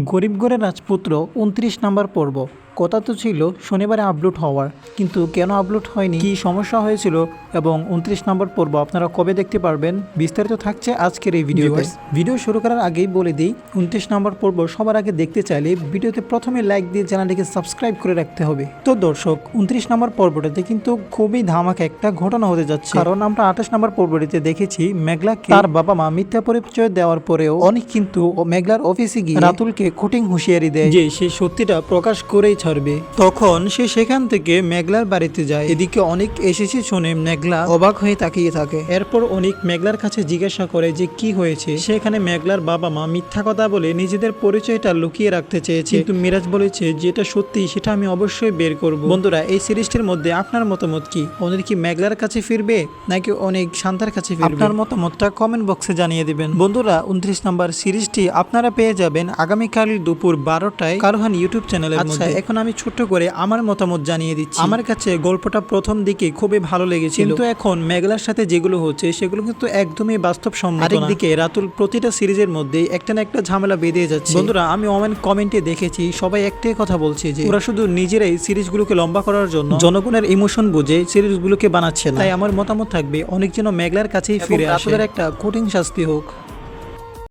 গরিব ঘরের রাজপুত্র ২৯ নাম্বার পর্ব। কথা তো ছিল শনিবারে আপলোড হওয়ার, কিন্তু কেন আপলোড হয়নি, কী সমস্যা হয়েছিল এবং ২৯ নাম্বার পর্ব আপনারা কবে দেখতে পারবেন, বিস্তারিত থাকছে আজকের এই ভিডিওতে। ভিডিও শুরু করার আগেই বলে দিই, ২৯ নাম্বার পর্ব সবার আগে দেখতে চাইলে ভিডিওতে প্রথমে লাইক দিয়ে চ্যানেলটিকে সাবস্ক্রাইব করে রাখতে হবে। তো দর্শক, ২৯ নাম্বার পর্বটাতে কিন্তু খুবই ধামাকা একটা ঘটনা হতে যাচ্ছে, কারণ আমরা ২৮ নাম্বার পর্বটিতে দেখেছি মেঘলাকে তার বাবা মা মিথ্যা পরিচয় দেওয়ার পরেও অনেক কিন্তু মেঘলার অফিসে গিয়ে রাতুলকে কঠিন হুঁশিয়ারি দেয় যে সে সত্যিটা প্রকাশ করেই ছাড়বে। তখন সে সেখান থেকে মেঘলার বাড়িতে যায়। এদিকে অনেক এসেছে শুনে মেঘলা অবাক হয়ে তাকিয়ে থাকে। এরপর অনেক মেঘলার কাছে জিজ্ঞাসা করে যে কি হয়েছে। সেখানে মেঘলার বাবা মা মিথ্যা কথা বলে নিজেদের পরিচয়টা লুকিয়ে রাখতে চেয়েছে, কিন্তু মিরাজ বলেছে যেটা সত্যি সেটা আমি অবশ্যই বের করব। বন্ধুরা, এই সিরিজটির মধ্যে আপনার মতামত কি? অনেক কি মেঘলার কাছে ফিরবে নাকি অনেক শান্তার কাছে ফিরবে? আপনার মতামতটা কমেন্ট বক্সে জানিয়ে দিবেন। বন্ধুরা, ২৯ নাম্বার সিরিজটি আপনারা পেয়ে যাবেন আগামীকাল দুপুর ১২টায় কারোহান ইউটিউব চ্যানেলের মধ্যে। এখন আমি ছোট্ট করে আমার মতামত জানিয়ে দিচ্ছি। আমার কাছে গল্পটা প্রথম দিকে খুবই ভালো লেগেছিল, কিন্তু এখন মেঘলার সাথে যেগুলো হচ্ছে সেগুলো কিন্তু একদমই বাস্তবসম্মত না। আরেকদিকে রাতুল প্রতিটা সিরিজের মধ্যে একটা না একটা ঝামেলা বেঁধে যাচ্ছে। বন্ধুরা, আমি কমেন্টে দেখেছি সবাই একটাই কথা বলছে যে ওরা শুধু নিজেরাই সিরিজগুলোকে লম্বা করার জন্য জনগণের ইমোশন বুঝে সিরিজগুলোকে বানাচ্ছে না। তাই আমার মতামত থাকবে অনেক যেন মেঘলার কাছেই ফিরে আসে, একটা কঠিন শাস্তি হোক।